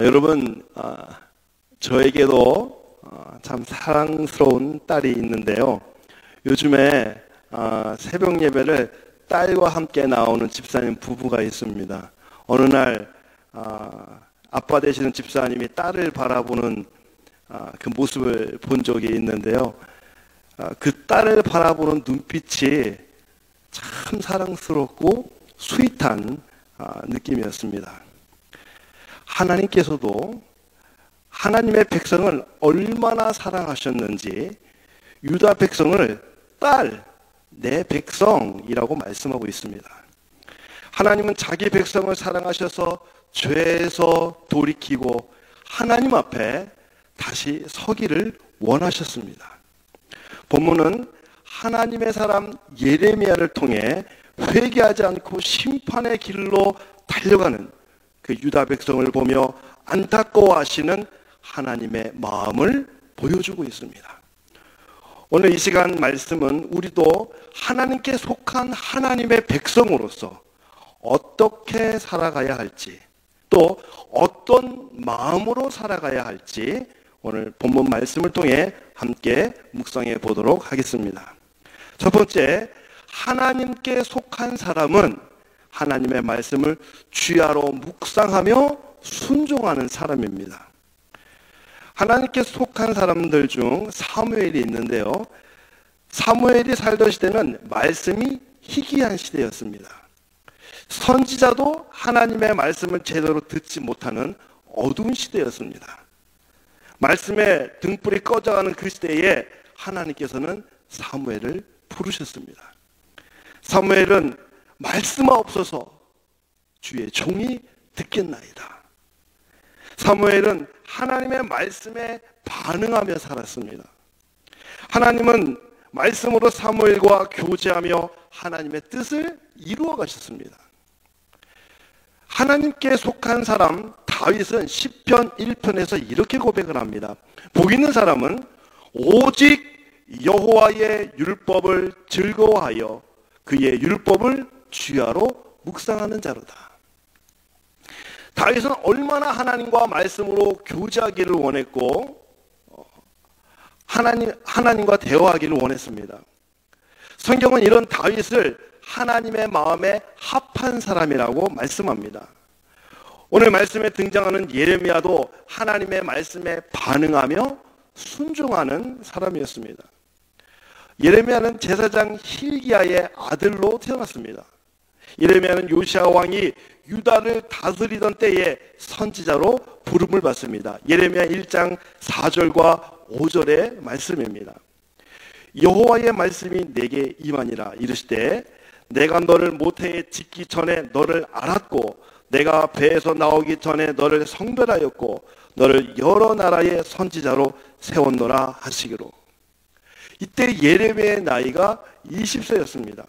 여러분, 저에게도 참 사랑스러운 딸이 있는데요. 요즘에 새벽 예배를 딸과 함께 나오는 집사님 부부가 있습니다. 어느 날 아빠 되시는 집사님이 딸을 바라보는 그 모습을 본 적이 있는데요. 그 딸을 바라보는 눈빛이 참 사랑스럽고 스윗한 느낌이었습니다. 하나님께서도 하나님의 백성을 얼마나 사랑하셨는지 유다 백성을 딸, 내 백성이라고 말씀하고 있습니다. 하나님은 자기 백성을 사랑하셔서 죄에서 돌이키고 하나님 앞에 다시 서기를 원하셨습니다. 본문은 하나님의 사람 예레미야를 통해 회개하지 않고 심판의 길로 달려가는 그 유다 백성을 보며 안타까워하시는 하나님의 마음을 보여주고 있습니다. 오늘 이 시간 말씀은 우리도 하나님께 속한 하나님의 백성으로서 어떻게 살아가야 할지, 또 어떤 마음으로 살아가야 할지 오늘 본문 말씀을 통해 함께 묵상해 보도록 하겠습니다. 첫 번째, 하나님께 속한 사람은 하나님의 말씀을 주야로 묵상하며 순종하는 사람입니다. 하나님께 속한 사람들 중 사무엘이 있는데요. 사무엘이 살던 시대는 말씀이 희귀한 시대였습니다. 선지자도 하나님의 말씀을 제대로 듣지 못하는 어두운 시대였습니다. 말씀의 등불이 꺼져가는 그 시대에 하나님께서는 사무엘을 부르셨습니다. 사무엘은 말씀하옵소서 주의 종이 듣겠나이다. 사무엘은 하나님의 말씀에 반응하며 살았습니다. 하나님은 말씀으로 사무엘과 교제하며 하나님의 뜻을 이루어 가셨습니다. 하나님께 속한 사람 다윗은 시편 1편에서 이렇게 고백을 합니다. 복 있는 사람은 오직 여호와의 율법을 즐거워하여 그의 율법을 주야로 묵상하는 자로다. 다윗은 얼마나 하나님과 말씀으로 교제하기를 원했고 하나님과 대화하기를 원했습니다. 성경은 이런 다윗을 하나님의 마음에 합한 사람이라고 말씀합니다. 오늘 말씀에 등장하는 예레미야도 하나님의 말씀에 반응하며 순종하는 사람이었습니다. 예레미야는 제사장 hil기야의 아들로 태어났습니다. 예레미야는 요시야 왕이 유다를 다스리던 때에 선지자로 부름을 받습니다. 예레미야 1장 4절과 5절의 말씀입니다. 여호와의 말씀이 내게 임하니라 이르시되 내가 너를 모태에 짓기 전에 너를 알았고 내가 배에서 나오기 전에 너를 성별하였고 너를 여러 나라의 선지자로 세웠노라 하시기로. 이때 예레미야의 나이가 20세였습니다.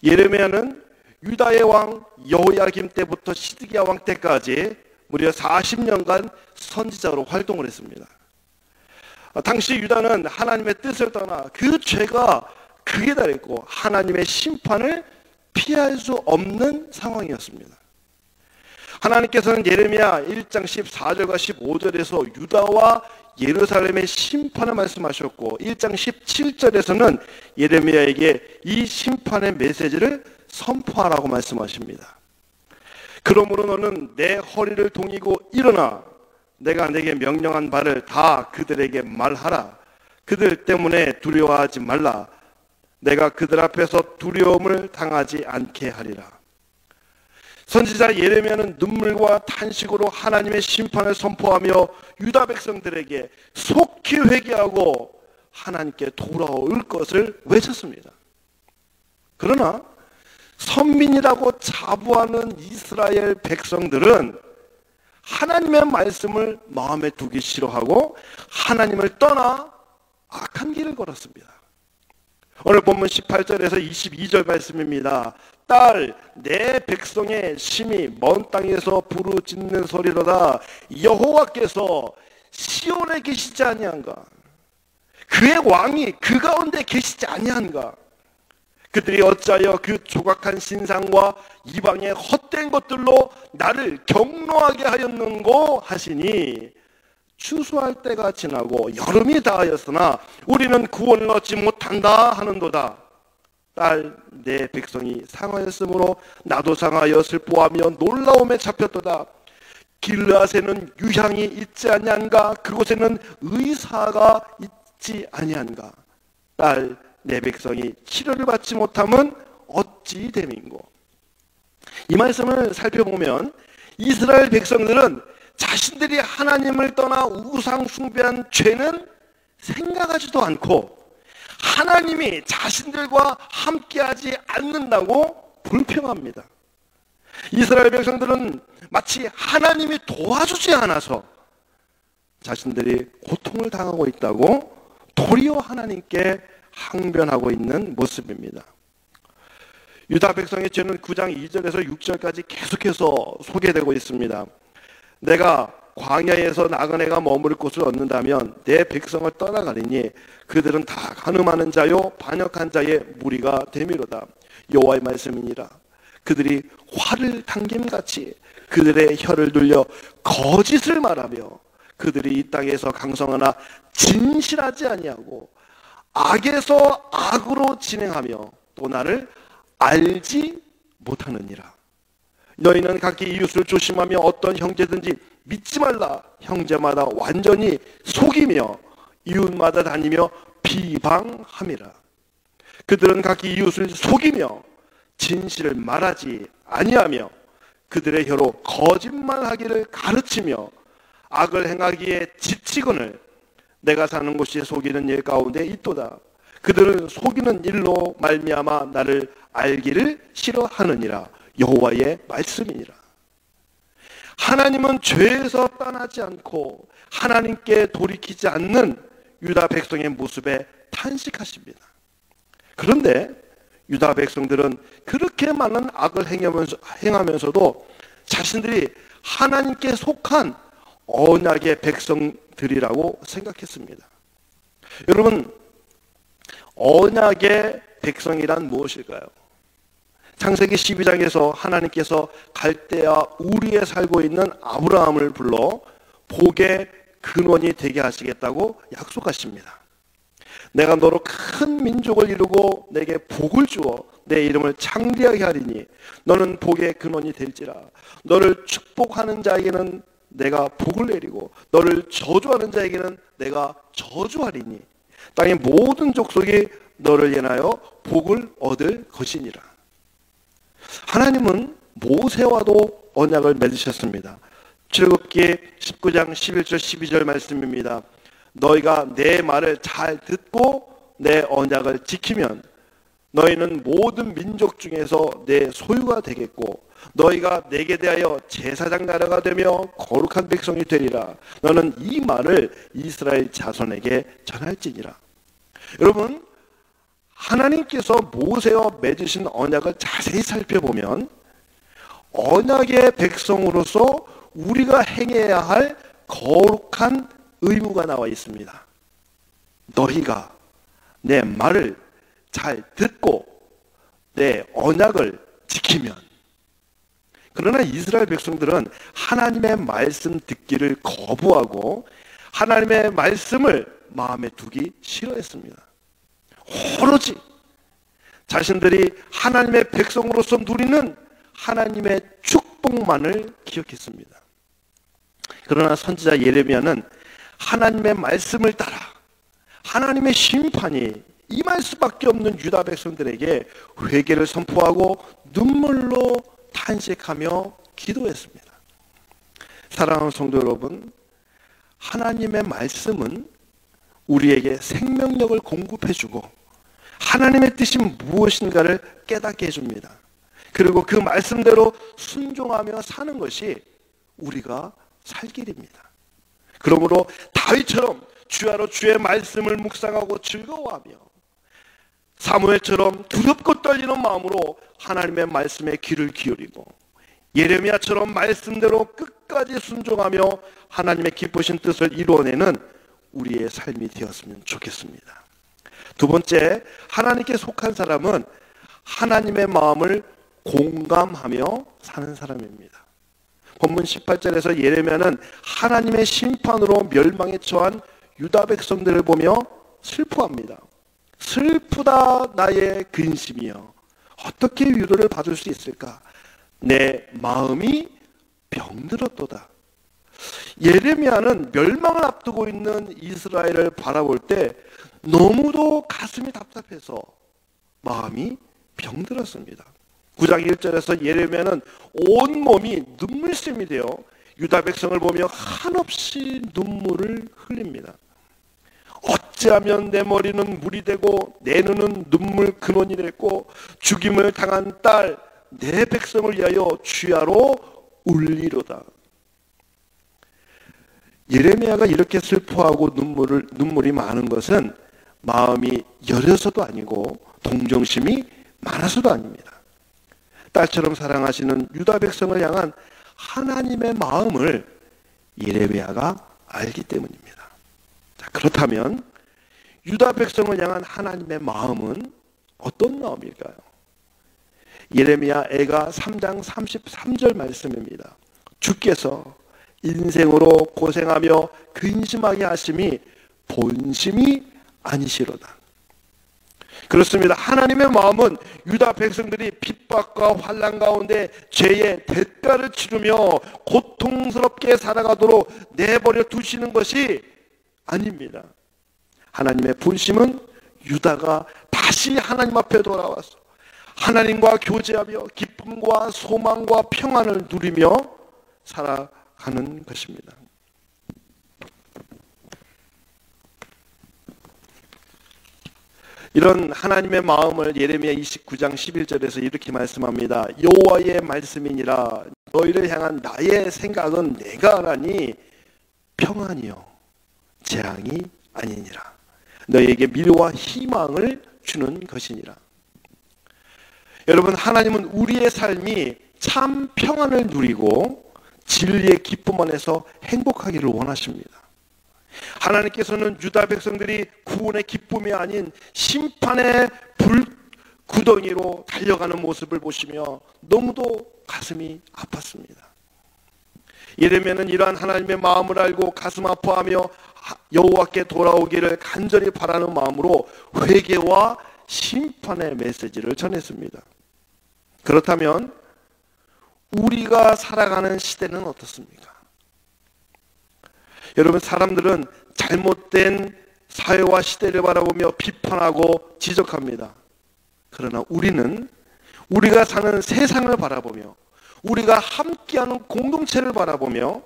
예레미야는 유다의 왕 여호야김 때부터 시드기야 왕 때까지 무려 40년간 선지자로 활동을 했습니다. 당시 유다는 하나님의 뜻을 떠나 그 죄가 극에 달했고 하나님의 심판을 피할 수 없는 상황이었습니다. 하나님께서는 예레미야 1장 14절과 15절에서 유다와 예루살렘의 심판을 말씀하셨고 1장 17절에서는 예레미야에게 이 심판의 메시지를 선포하라고 말씀하십니다. 그러므로 너는 내 허리를 동이고 일어나 내가 내게 명령한 바를 다 그들에게 말하라. 그들 때문에 두려워하지 말라. 내가 그들 앞에서 두려움을 당하지 않게 하리라. 선지자 예레미야는 눈물과 탄식으로 하나님의 심판을 선포하며 유다 백성들에게 속히 회개하고 하나님께 돌아올 것을 외쳤습니다. 그러나 선민이라고 자부하는 이스라엘 백성들은 하나님의 말씀을 마음에 두기 싫어하고 하나님을 떠나 악한 길을 걸었습니다. 오늘 본문 18절에서 22절 말씀입니다. 딸, 내 백성의 심히 먼 땅에서 부르짖는 소리로다. 여호와께서 시온에 계시지 아니한가? 그의 왕이 그 가운데 계시지 아니한가? 그들이 어찌하여 그 조각한 신상과 이방의 헛된 것들로 나를 경노하게 하였는고 하시니, 추수할 때가 지나고 여름이 다하였으나 우리는 구원을 얻지 못한다 하는도다. 딸 내 백성이 상하였으므로 나도 상하여 슬퍼하며 놀라움에 잡혔도다. 길르앗에는 유향이 있지 아니한가? 그곳에는 의사가 있지 아니한가? 딸 내 백성이 치료를 받지 못함은 어찌 됨인고? 이 말씀을 살펴보면 이스라엘 백성들은 자신들이 하나님을 떠나 우상 숭배한 죄는 생각하지도 않고 하나님이 자신들과 함께하지 않는다고 불평합니다. 이스라엘 백성들은 마치 하나님이 도와주지 않아서 자신들이 고통을 당하고 있다고 도리어 하나님께 항변하고 있는 모습입니다. 유다 백성의 죄는 9장 2절에서 6절까지 계속해서 소개되고 있습니다. 내가 광야에서 나그네가 머무를 곳을 얻는다면 내 백성을 떠나가리니 그들은 다 간음하는 자요 반역한 자의 무리가 되미로다. 여호와의 말씀이니라. 그들이 활을 당김같이 그들의 혀를 돌려 거짓을 말하며 그들이 이 땅에서 강성하나 진실하지 아니하고 악에서 악으로 진행하며 또 나를 알지 못하느니라. 너희는 각기 이웃을 조심하며 어떤 형제든지 믿지 말라. 형제마다 완전히 속이며 이웃마다 다니며 비방함이라. 그들은 각기 이웃을 속이며 진실을 말하지 아니하며 그들의 혀로 거짓말하기를 가르치며 악을 행하기에 지치거늘 내가 사는 곳이 속이는 일 가운데 있도다. 그들은 속이는 일로 말미암아 나를 알기를 싫어하느니라. 여호와의 말씀이니라. 하나님은 죄에서 떠나지 않고 하나님께 돌이키지 않는 유다 백성의 모습에 탄식하십니다. 그런데 유다 백성들은 그렇게 많은 악을 행하면서도 자신들이 하나님께 속한 언약의 백성들이라고 생각했습니다. 여러분, 언약의 백성이란 무엇일까요? 창세기 12장에서 하나님께서 갈대아 우리에 살고 있는 아브라함을 불러 복의 근원이 되게 하시겠다고 약속하십니다. 내가 너로 큰 민족을 이루고 내게 복을 주어 내 이름을 창대하게 하리니 너는 복의 근원이 될지라. 너를 축복하는 자에게는 내가 복을 내리고 너를 저주하는 자에게는 내가 저주하리니 땅의 모든 족속이 너를 인하여 복을 얻을 것이니라. 하나님은 모세와도 언약을 맺으셨습니다. 출애굽기 19장 11절 12절 말씀입니다. 너희가 내 말을 잘 듣고 내 언약을 지키면 너희는 모든 민족 중에서 내 소유가 되겠고 너희가 내게 대하여 제사장 나라가 되며 거룩한 백성이 되리라. 너는 이 말을 이스라엘 자손에게 전할지니라. 여러분, 하나님께서 모세와 맺으신 언약을 자세히 살펴보면 언약의 백성으로서 우리가 행해야 할 거룩한 의무가 나와 있습니다. 너희가 내 말을 잘 듣고 내 언약을 지키면. 그러나 이스라엘 백성들은 하나님의 말씀 듣기를 거부하고 하나님의 말씀을 마음에 두기 싫어했습니다. 오로지 자신들이 하나님의 백성으로서 누리는 하나님의 축복만을 기억했습니다. 그러나 선지자 예레미야는 하나님의 말씀을 따라 하나님의 심판이 임할 수밖에 없는 유다 백성들에게 회개를 선포하고 눈물로 탄식하며 기도했습니다. 사랑하는 성도 여러분, 하나님의 말씀은 우리에게 생명력을 공급해주고 하나님의 뜻이 무엇인가를 깨닫게 해줍니다. 그리고 그 말씀대로 순종하며 사는 것이 우리가 살 길입니다. 그러므로 다윗처럼 주야로 주의 말씀을 묵상하고 즐거워하며 사무엘처럼 두렵고 떨리는 마음으로 하나님의 말씀에 귀를 기울이고 예레미야처럼 말씀대로 끝까지 순종하며 하나님의 기쁘신 뜻을 이루어내는 우리의 삶이 되었으면 좋겠습니다. 두 번째, 하나님께 속한 사람은 하나님의 마음을 공감하며 사는 사람입니다. 본문 18절에서 예레미야는 하나님의 심판으로 멸망에 처한 유다 백성들을 보며 슬퍼합니다. 슬프다 나의 근심이여, 어떻게 위로를 받을 수 있을까? 내 마음이 병들었도다. 예레미야는 멸망을 앞두고 있는 이스라엘을 바라볼 때 너무도 가슴이 답답해서 마음이 병들었습니다. 9장 1절에서 예레미야는 온몸이 눈물샘이 되어 유다 백성을 보며 한없이 눈물을 흘립니다. 어찌하면 내 머리는 물이 되고 내 눈은 눈물 근원이 됐고 죽임을 당한 딸 내 백성을 위하여 주야로 울리로다. 예레미야가 이렇게 슬퍼하고 눈물이 많은 것은 마음이 여려서도 아니고 동정심이 많아서도 아닙니다. 딸처럼 사랑하시는 유다 백성을 향한 하나님의 마음을 예레미야가 알기 때문입니다. 자, 그렇다면 유다 백성을 향한 하나님의 마음은 어떤 마음일까요? 예레미야 애가 3장 33절 말씀입니다. 주께서 인생으로 고생하며 근심하게 하심이 본심이 아니시로다. 그렇습니다. 하나님의 마음은 유다 백성들이 핍박과 환난 가운데 죄의 대가를 치르며 고통스럽게 살아가도록 내버려 두시는 것이 아닙니다. 하나님의 본심은 유다가 다시 하나님 앞에 돌아와서 하나님과 교제하며 기쁨과 소망과 평안을 누리며 살아가는 것입니다. 이런 하나님의 마음을 예레미야 29장 11절에서 이렇게 말씀합니다. 여호와의 말씀이니라. 너희를 향한 나의 생각은 내가 하나니 평안이요 재앙이 아니니라. 너희에게 미래와 희망을 주는 것이니라. 여러분, 하나님은 우리의 삶이 참 평안을 누리고 진리의 기쁨 안에서 행복하기를 원하십니다. 하나님께서는 유다 백성들이 구원의 기쁨이 아닌 심판의 불구덩이로 달려가는 모습을 보시며 너무도 가슴이 아팠습니다. 예레미야는 이러한 하나님의 마음을 알고 가슴 아파하며 여호와께 돌아오기를 간절히 바라는 마음으로 회개와 심판의 메시지를 전했습니다. 그렇다면 우리가 살아가는 시대는 어떻습니까? 여러분, 사람들은 잘못된 사회와 시대를 바라보며 비판하고 지적합니다. 그러나 우리는 우리가 사는 세상을 바라보며 우리가 함께하는 공동체를 바라보며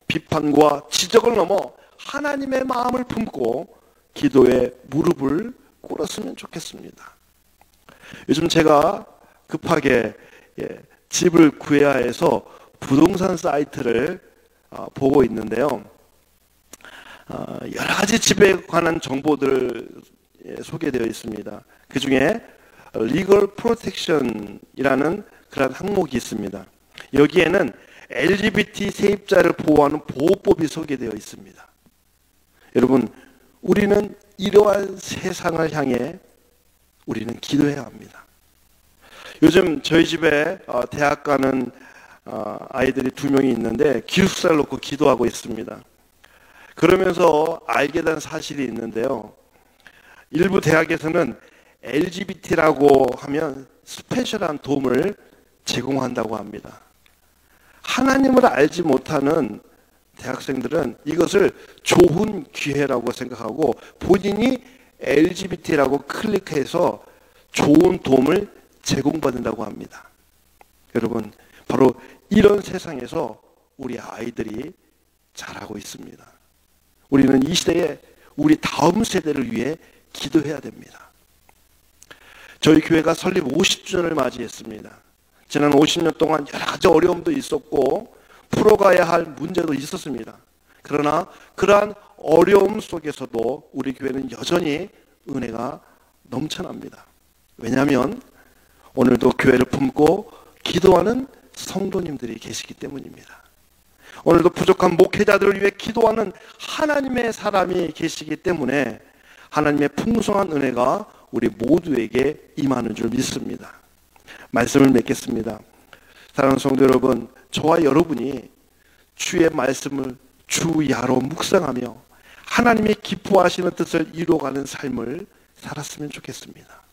비판과 지적을 넘어 하나님의 마음을 품고 기도에 무릎을 꿇었으면 좋겠습니다. 요즘 제가 급하게 집을 구해야 해서 부동산 사이트를 보고 있는데요. 여러 가지 집에 관한 정보들 소개되어 있습니다. 그 중에 Legal Protection이라는 그런 항목이 있습니다. 여기에는 LGBT 세입자를 보호하는 보호법이 소개되어 있습니다. 여러분, 우리는 이러한 세상을 향해 우리는 기도해야 합니다. 요즘 저희 집에 대학 가는 아이들이 2명이 있는데 기숙사를 놓고 기도하고 있습니다. 그러면서 알게 된 사실이 있는데요. 일부 대학에서는 LGBT라고 하면 스페셜한 도움을 제공한다고 합니다. 하나님을 알지 못하는 대학생들은 이것을 좋은 기회라고 생각하고 본인이 LGBT라고 클릭해서 좋은 도움을 제공받는다고 합니다. 여러분, 바로 이런 세상에서 우리 아이들이 자라고 있습니다. 우리는 이 시대에 우리 다음 세대를 위해 기도해야 됩니다. 저희 교회가 설립 50주년을 맞이했습니다. 지난 50년 동안 여러 가지 어려움도 있었고 풀어가야 할 문제도 있었습니다. 그러나 그러한 어려움 속에서도 우리 교회는 여전히 은혜가 넘쳐납니다. 왜냐하면 오늘도 교회를 품고 기도하는 성도님들이 계시기 때문입니다. 오늘도 부족한 목회자들을 위해 기도하는 하나님의 사람이 계시기 때문에 하나님의 풍성한 은혜가 우리 모두에게 임하는 줄 믿습니다. 말씀을 맺겠습니다. 사랑하는 성도 여러분, 저와 여러분이 주의 말씀을 주야로 묵상하며 하나님의 기뻐하시는 뜻을 이루어가는 삶을 살았으면 좋겠습니다.